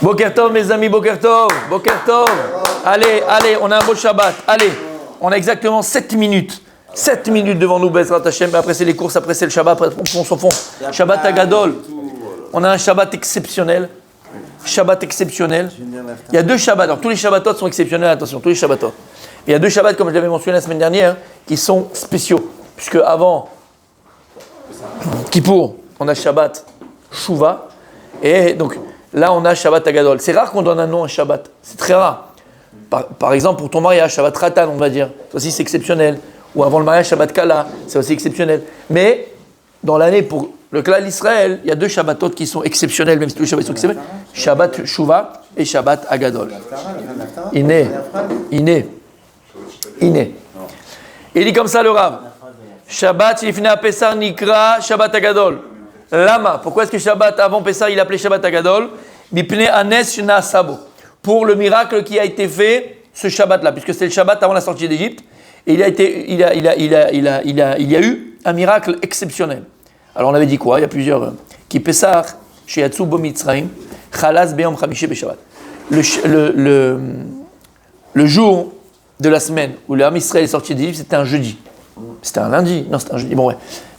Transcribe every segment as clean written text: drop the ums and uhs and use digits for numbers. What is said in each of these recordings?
Boker Tov, mes amis, Boker Tov. Boker Tov. Allez, on a un beau Shabbat. Allez, on a exactement 7 minutes. 7 minutes devant nous, Bezrat Hashem. Après, c'est les courses, après, c'est le Shabbat. Après, on s'en fond. Shabbat Agadol. On a un Shabbat exceptionnel. Shabbat exceptionnel. Il y a 2 Shabbats. Alors, tous les Shabbatot sont exceptionnels, attention, tous les Shabbatot. Il y a 2 Shabbats, comme je l'avais mentionné la semaine dernière, qui sont spéciaux. Puisque avant Kippour, on a Shabbat Shuvah. Et donc, là, on a Shabbat Agadol. C'est rare qu'on donne un nom à Shabbat. C'est très rare. Par exemple, pour ton mariage, Shabbat Ratan, on va dire. Ça aussi, c'est exceptionnel. Ou avant le mariage, Shabbat Kala. C'est aussi exceptionnel. Mais, dans l'année, pour le clan d'Israël, il y a 2 Shabbatot qui sont exceptionnels, même si tous les Shabbats sont exceptionnels. Shabbat Shuvah et Shabbat Agadol. Iné. Il dit comme ça le Rav. Shabbat, il finit à Pessar, Nikra, Shabbat Agadol. Lama. Pourquoi est-ce que Shabbat avant Pessar, il appelait Shabbat Agadol? Mipne Anes Shna Sabo. Pour le miracle qui a été fait ce Shabbat-là, puisque c'est le Shabbat avant la sortie d'Égypte. Et il y a eu un miracle exceptionnel. Alors on avait dit quoi? Il y a plusieurs. Qui Pessar, chez Yatsu Bo Mitzrayim, Chalas Beyom Chamishi Beshabbat. Le jour de la semaine où l'Am Israël est sorti d'Égypte, c'était un jeudi. C'était un lundi? Non, c'était un jeudi. Bon, ouais.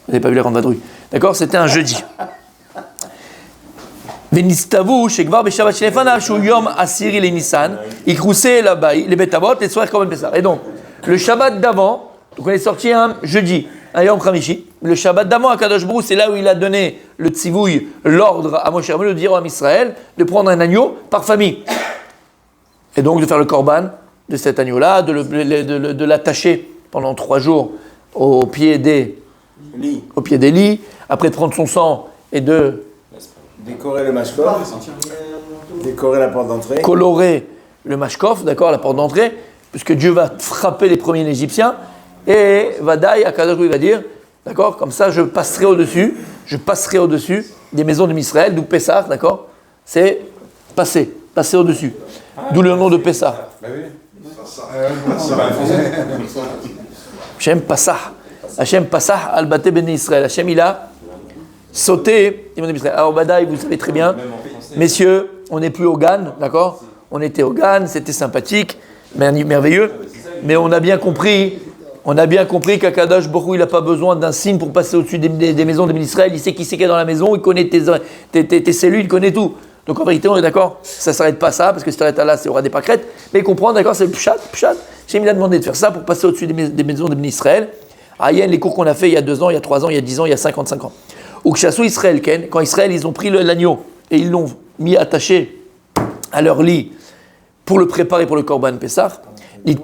Vous n'avez pas vu la grande vadrouille. D'accord? C'était un jeudi. Venistavu, Shekvar Beshabbat Shelefanav, Shu Yom Asiri le Nissan, Ikrousé là-bas, les Betabot, et soir comme Pessar. Et donc, le Shabbat d'avant, donc on est sorti un jeudi, un Yom Chamishi. Le Shabbat d'avant à Kadosh Baruch, c'est là où il a donné le tzivouille, l'ordre à Moshe Rabbeinu de dire à Israël de prendre un agneau par famille. Et donc de faire le korban de cet agneau-là, de l'attacher pendant 3 jours au pied des lits, après de prendre son sang et de décorer le mashkov, décorer la porte d'entrée, colorer le mashkov, d'accord, la porte d'entrée, puisque Dieu va frapper les premiers Égyptiens, et Vadaï, Akadosh Baruch Hu va dire, d'accord, comme ça je passerai au-dessus des maisons de Israël, d'où Pessah, d'accord, c'est passer au-dessus, d'où le nom de Pessah. Hachem Passah al-Bate Bene Israël. Hachem il a sauté les maisons d'Israël. Alors Vadaï, vous savez très bien, messieurs, on n'est plus au Gan, d'accord, on était au Gan, c'était sympathique, merveilleux, mais on a bien compris qu'Akadosh Baruch Hu, il n'a pas besoin d'un signe pour passer au-dessus des maisons de Israël. Il sait qui c'est qu'il y a dans la maison, il connaît tes cellules, il connaît tout. Donc en vérité, on est d'accord, ça ne s'arrête pas ça, parce que si ça s'arrête là, c'est aura des pâquerettes. Mais comprendre, d'accord, c'est le pshat. J'ai mis a demandé de faire ça pour passer au-dessus des maisons de Israël. Aïen, les cours qu'on a fait il y a 2 ans, il y a 3 ans, il y a 10 ans, il y a 55 ans. Ou Kshassou Israël Ken, quand Israël, ils ont pris l'agneau et ils l'ont mis attaché à leur lit pour le préparer pour le Korban Pessah. Les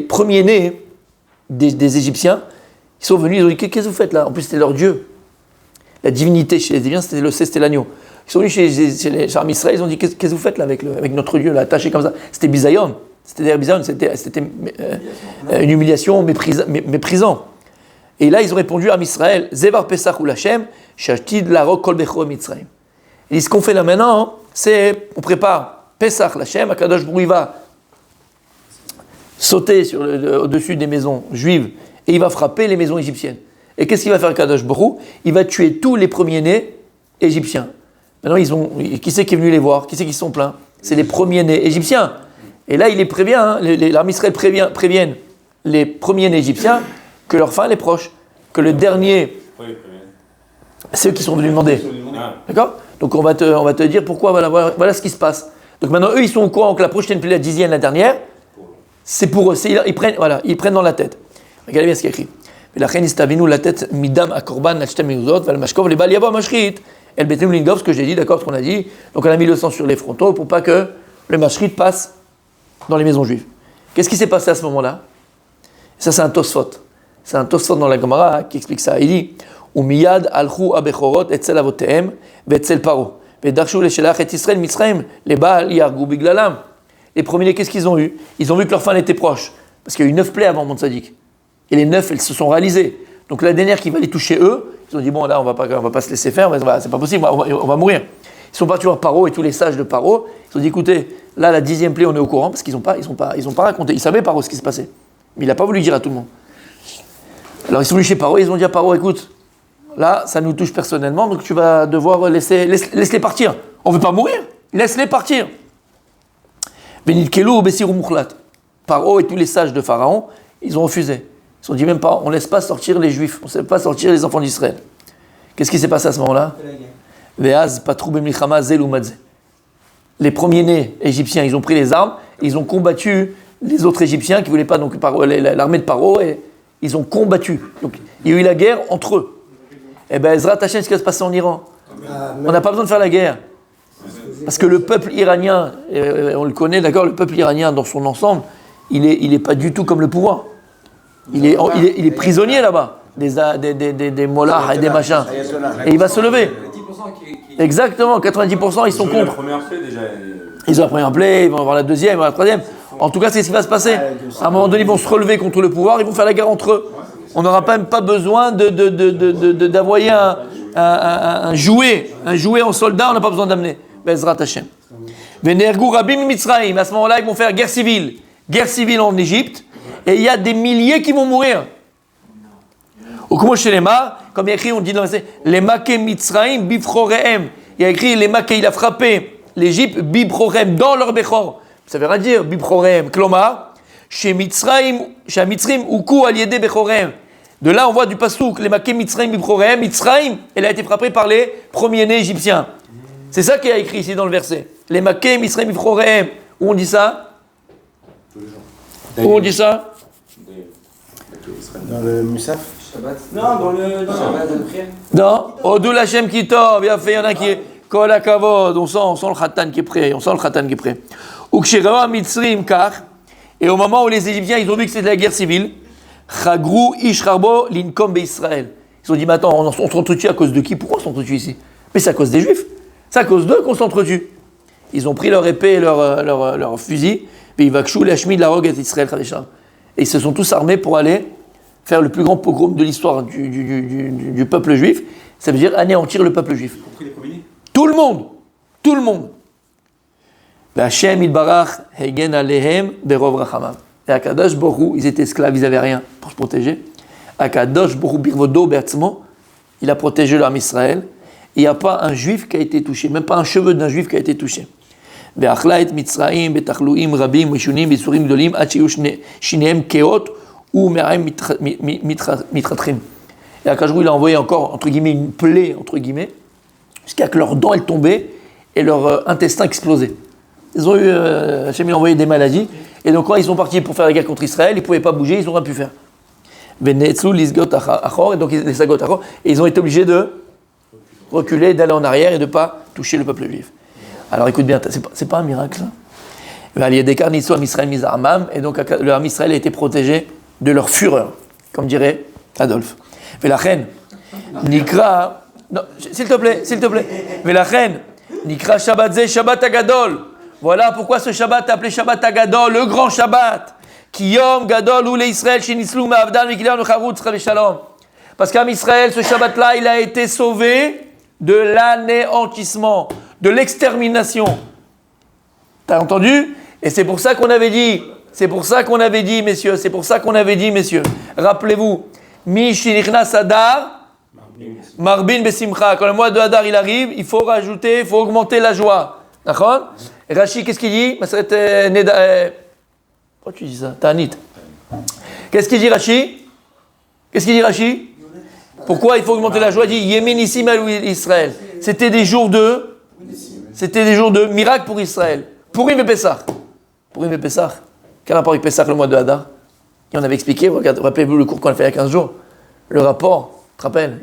premiers-nés des Égyptiens, ils sont venus, ils ont dit qu'est-ce que vous faites là? En plus, c'était leur Dieu. La divinité chez les Égyptiens, c'était l'agneau. Ils sont venus chez les armes Israël, ils ont dit qu'est-ce que vous faites là avec notre Dieu, là, attaché comme ça? C'était bisayon. C'était une humiliation méprisant. Et là, ils ont répondu à Israël, Zevar Pesach ou Lachem, Shatid Larok Kol Becho Mitzrayim. Et ce qu'on fait là maintenant, c'est on prépare Pesach Lachem, Akadosh Baruch Hu va sauter au-dessus des maisons juives et il va frapper les maisons égyptiennes. Et qu'est-ce qu'il va faire Akadosh Baruch Hu? Il va tuer tous les premiers-nés égyptiens. Maintenant, qui c'est qui est venu les voir? Qui c'est qui sont plaints? C'est les premiers-nés égyptiens. Et là, il les prévient, l'armée Israël préviennent les premiers-nés égyptiens que leur fin est proche, que le dernier, c'est eux qui sont venus demander. D'accord? Donc on va te dire pourquoi, voilà ce qui se passe. Donc maintenant, eux, ils sont au courant que la prochaine plaie, la 10e, la dernière, c'est pour eux, ils prennent dans la tête. Regardez bien ce qu'il y a écrit. La reine istavinu la tête midam à korban nachtem mezuzot val mashkov les bal yavo mashrit el betem lingov, ce que j'ai dit, d'accord, ce qu'on a dit. Donc on a mis le sang sur les frontaux pour pas que le mashrit passe dans les maisons juives. Qu'est-ce qui s'est passé à ce moment-là? Ça, c'est un Tosfot. C'est un Tosfot dans la Gemara qui explique ça. Il dit Umiyad alchu abechorot etzel avotehem ve'etzel paro ve'darshu leshelach et Israël mitzrayim les baal yargu biglalam. Les premiers, qu'est-ce qu'ils ont eu? Ils ont vu que leur fin était proche. Parce qu'il y a eu 9 plaies avant Mont Sadik. Et les 9, elles se sont réalisées. Donc la dernière qui va les toucher eux, ils ont dit bon là on va pas se laisser faire, c'est pas possible, on va mourir. Ils sont partis voir Paro et tous les sages de Paro. Ils ont dit écoutez, là la 10e plaie on est au courant parce qu'ils ont pas raconté. Ils savaient Paro ce qui se passait, mais il n'a pas voulu dire à tout le monde. Alors ils sont venus chez Paro, ils ont dit à Paro écoute, là, ça nous touche personnellement, donc tu vas devoir laisse-les partir. On ne veut pas mourir, laisse-les partir. Benitkelou Bessirou Mukhlat. Paro et tous les sages de Pharaon, ils ont refusé. Ils ont dit même pas, on ne laisse pas sortir les Juifs, on ne laisse pas sortir les enfants d'Israël. Qu'est-ce qui s'est passé à ce moment-là? Ve'az patrou b'milchama zel umadze. Les premiers-nés égyptiens, ils ont pris les armes, ils ont combattu les autres Égyptiens qui ne voulaient pas, donc l'armée de Paro, et ils ont combattu. Donc il y a eu la guerre entre eux. Et bien Ezra Tachem, ce qui va se passer en Iran. On n'a pas besoin de faire la guerre. Parce que le peuple iranien, on le connaît, d'accord, le peuple iranien dans son ensemble, il est pas du tout comme le pouvoir. Il est prisonnier là-bas, des mollahs et des machins. Et il va se lever. Exactement, 90% ils sont contre. La première plaie déjà. Ils ont la première plaie, ils vont avoir la deuxième, la troisième. En tout cas, c'est ce qui va se passer. À un moment donné, ils vont se relever contre le pouvoir, ils vont faire la guerre entre eux. On n'aura même pas besoin d'envoyer un jouet en soldat, on n'a pas besoin d'amener. Bezrat Hashem. Venergou Rabim Mitzraïm. À ce moment-là, ils vont faire guerre civile en Égypte, et il y a des milliers qui vont mourir. Ou comme chez les Mar, comme il y a écrit, on dit dans les Maké Mitzraïm Bifrorehem. Il y a écrit les Maké, il a frappé l'Égypte Bifrorehem dans leur Bechor. Ça veut rien dire Bifrorehem. Klomar, chez Mitzraïm Uku Aliede Bechorem. De là, on voit du pasouk, les Maké Mitzraïm Bifrorehem. Mitzraïm, elle a été frappée par les premiers-nés égyptiens. C'est ça qu'il y a écrit ici dans le verset. Les Maké Mitzraïm Bifrorehem. Où on dit ça? Où on dit ça? Dans le Musaf. Non, dans le Shabbat de prière. Non, Odou Lachem Kitov, bien fait, il y en a qui est Kol Akavod, on sent le Khatan qui est prêt, Ukshirawa Mitzrim Kar, et au moment où les Égyptiens ils ont vu que c'était la guerre civile, Chagrou Ishrarbo Linkom Israël. Ils ont dit, mais attends, on s'entretue à cause de qui? Pourquoi on s'entretue ici? Mais c'est à cause des Juifs, c'est à cause d'eux qu'on s'entretue. Ils ont pris leur épée et leur fusil, puis ils vakshu l'Hashmi de la Rogue et Israël Khadesham. Et ils se sont tous armés pour aller faire le plus grand pogrom de l'histoire du peuple juif, ça veut dire anéantir le peuple juif. Tout le monde. Hashem Ilbarach Hegen Alehem Berov Rachamam. Et Akadosh Borou, ils étaient esclaves, ils n'avaient rien pour se protéger. Akadosh Borou Birvodo Beatzmo, il a protégé l'âme Israël. Il n'y a pas un juif qui a été touché, même pas un cheveu d'un juif qui a été touché. Be'achla et Mitzraim, Betachluim, Rabim, Mishunim, Bisurim, Dolim, Hachiyu Shinem, Keot, ou Meraim Mitratrim. Et Akajrou, il a envoyé encore, entre guillemets, une plaie, entre guillemets, jusqu'à que leurs dents elles tombaient et leur intestin explosait. Ils ont eu, Hachem, il a envoyé des maladies, et donc quand ils sont partis pour faire la guerre contre Israël, ils ne pouvaient pas bouger, ils n'ont rien pu faire. Venetsu, Lisgot Achor, et donc les Sagot Achor, et ils ont été obligés de reculer, d'aller en arrière et de ne pas toucher le peuple juif. Alors écoute bien, c'est pas un miracle, ça. Il y a des carnissons à Israël Mizarmam, et donc le Ham Israël a été protégé de leur fureur, comme dirait Adolphe. Mais la reine, Nikra, non, s'il te plaît. Mais la reine, Nikra Shabbat Zeh, Shabbat Agadol. Voilà pourquoi ce Shabbat est appelé Shabbat Agadol, le grand Shabbat. Kiyom Gadol ou les Israël, Shinislou Ma'avdan, Mikilyan Ocharut, Chale Shalom. Parce qu'Am Israël, ce Shabbat-là, il a été sauvé de l'anéantissement, de l'extermination. T'as entendu? Et c'est pour ça qu'on avait dit. Messieurs, rappelez-vous, Mi Shinichnas Adar, Marbin Besimcha. Quand le mois de Hadar il arrive, il faut augmenter la joie. D'accord? Et Rashi, qu'est-ce qu'il dit? Pourquoi tu dis ça? Ta'anit. Qu'est-ce qu'il dit Rashi? Pourquoi il faut augmenter la joie? Il dit Yemin Issim Israël. C'était des jours de miracle pour Israël. Purim et Pessah. Quel rapport avec Pessah le mois de Hadar? Et on avait expliqué, rappelez-vous le cours qu'on a fait il y a 15 jours. Le rapport, tu te rappelles,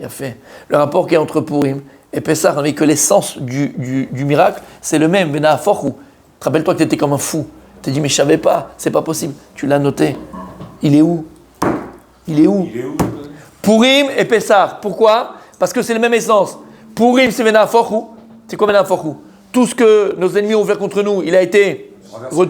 le rapport qui est entre Purim et Pessah, on a dit que l'essence du miracle, c'est le même. Rappelle-toi que tu étais comme un fou. Tu t'es dit, mais je ne savais pas, c'est pas possible. Tu l'as noté. Il est où? Purim et Pessah. Pourquoi? Parce que c'est la même essence. Purim, c'est Venaforhu. C'est quoi Venaforhu? Tout ce que nos ennemis ont fait contre nous, il a été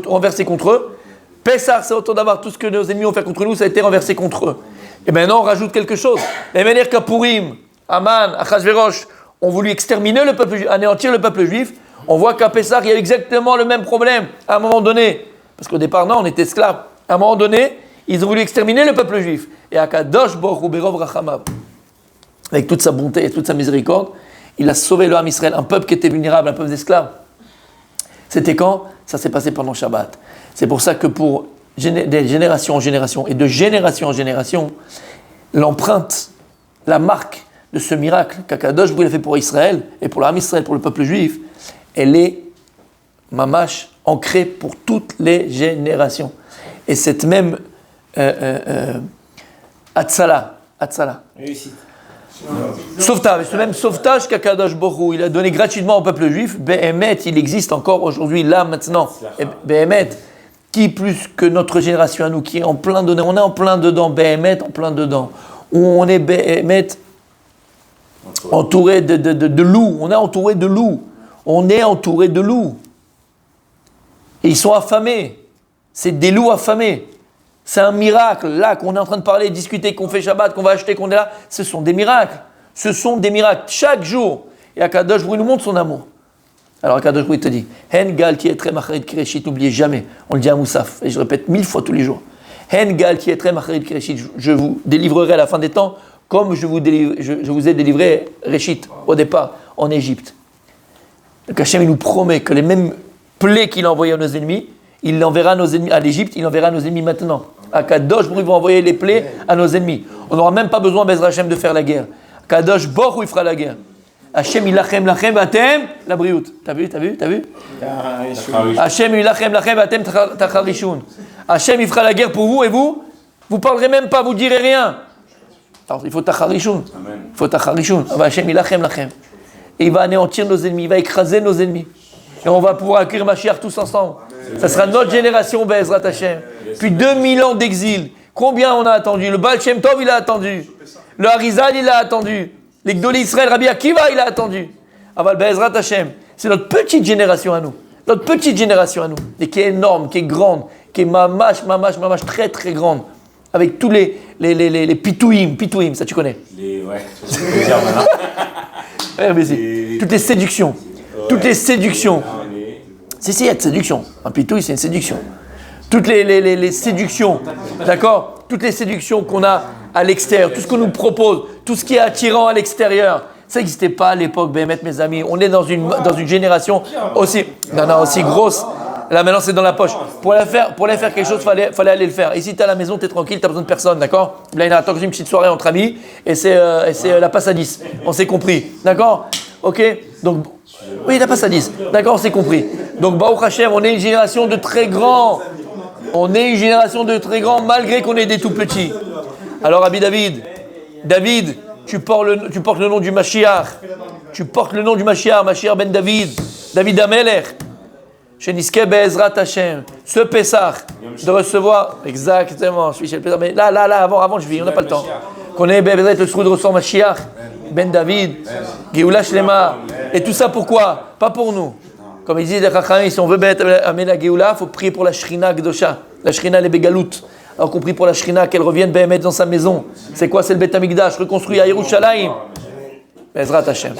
renversé contre eux. Pessah, c'est autant d'avoir tout ce que nos ennemis ont fait contre nous, ça a été renversé contre eux. Et maintenant, on rajoute quelque chose. De la même manière qu'à Purim, Aman, Achashverosh ont voulu exterminer le peuple juif, anéantir le peuple juif, on voit qu'à Pessah, il y a exactement le même problème. À un moment donné, parce qu'au départ, non, on était esclaves. À un moment donné, ils ont voulu exterminer le peuple juif. Et à Kadosh Baruch Hu Berov Rachamav. avec toute sa bonté et toute sa miséricorde, il a sauvé le Ham Israël, un peuple qui était vulnérable, un peuple d'esclaves. C'était quand? Ça s'est passé pendant Shabbat. C'est pour ça que pour des générations en génération et de génération en génération, l'empreinte, la marque de ce miracle qu'Akadosh Baruch Hu a fait pour Israël et pour le Ham Israël, pour le peuple juif, elle est mamash ancrée pour toutes les générations. Et cette même Atzala, Réussite. sauvetage, ce même sauvetage qu'Akadosh Baruch Hu, il a donné gratuitement au peuple juif, Behemet, il existe encore aujourd'hui, là, maintenant. Et Behemet, qui plus que notre génération à nous, qui est en plein dedans, on est en plein dedans, Behemet, en plein dedans, où on est Behemet, entouré de loups, on est entouré de loups, on est entouré de loups. Et ils sont affamés, c'est des loups affamés. C'est un miracle, là, qu'on est en train de parler, discuter, qu'on fait Shabbat, qu'on va acheter, qu'on est là. Ce sont des miracles. Ce sont des miracles. Chaque jour. Et Akadosh Baruch Hu nous montre son amour. Alors Akadosh Baruch Hu te dit, Hen gal ki etre macharit kireshit, n'oubliez jamais. On le dit à Moussaf, et je répète 1000 fois tous les jours. Hen gal ki etre macharit kireshit, je vous délivrerai à la fin des temps, comme je vous ai délivré Réchit, au départ, en Égypte. Donc Hachem, il nous promet que les mêmes plaies qu'il a envoyées à nos ennemis, il enverra à nos ennemis à l'Égypte, il enverra à nos ennemis maintenant. Akadosh Baruch Hu va envoyer les plaies à nos ennemis. On n'aura même pas besoin, Bezrat Hashem, de faire la guerre. Akadosh Baruch Hu il fera la guerre. Hashem ilachem lachem vatem la briout. T'as vu? Hashem ilachem lachem vatem tacharishun. Hashem il fera la guerre pour vous et vous parlerez même pas, vous direz rien. Alors il faut tacharishun. Il faut tacharishun. Hashem ilachem lachem. Et il va anéantir nos ennemis, il va écraser nos ennemis. Et on va pouvoir accueillir Mashiach tous ensemble. Ça sera notre génération, Bezrat Hashem. Puis 2000 ans d'exil. Combien on a attendu? Le Baal Shem Tov, il a attendu. Le Harizal, il a attendu. Les Gdoli Israël, Rabbi Akiva, il a attendu. Aval Bezrat Hashem. C'est notre petite génération à nous. Notre petite génération à nous. Et qui est énorme, qui est grande, qui est mamash, très très grande. Avec tous les pitouim, ça tu connais? Ouais, je peux dire maintenant. Ouais, mais c'est toutes les séductions. Toutes les séductions. Si, il y a de séduction. Un pitouille, c'est une séduction. Toutes les séductions, d'accord? Toutes les séductions qu'on a à l'extérieur, tout ce qu'on nous propose, tout ce qui est attirant à l'extérieur, ça n'existait pas à l'époque, Béhémet, mes amis. On est dans une génération aussi grosse. Là, maintenant, c'est dans la poche. Pour aller faire quelque chose, fallait aller le faire. Ici, tu es à la maison, tu es tranquille, tu n'as besoin de personne, d'accord? Là, il y a une petite soirée entre amis, et c'est la passe à 10. On s'est compris, d'accord? Ok? Donc, oui, la passe à 10. D'accord, on s'est compris. Donc, Baruch Hashem, on est une génération de très grands. On est une génération de très grands, malgré qu'on est des tout petits. Alors, Rabbi David, tu portes le nom du Mashiach. Tu portes le nom du Mashiach, Mashiach ben David Amelech. Sheniske Be'ezrat Hashem. Ce Pessah, de recevoir. Exactement, je suis chez le Pessah. Mais là, avant, je vis, on n'a pas le temps. Qu'on ait le trou de recevoir Mashiach, ben David, Géoula Shlema. Et tout ça pourquoi? Pas pour nous. Comme ils disent les Chachamim, si on veut amener la Géoula, il faut prier pour la Shrina Gdosha. La Shrina les Begalout. Alors qu'on prie pour la Shrina, qu'elle revienne Behemet dans sa maison. C'est quoi? C'est le Bet Hamikdash, reconstruit à Yerushalayim. Be'ezrat Hashem.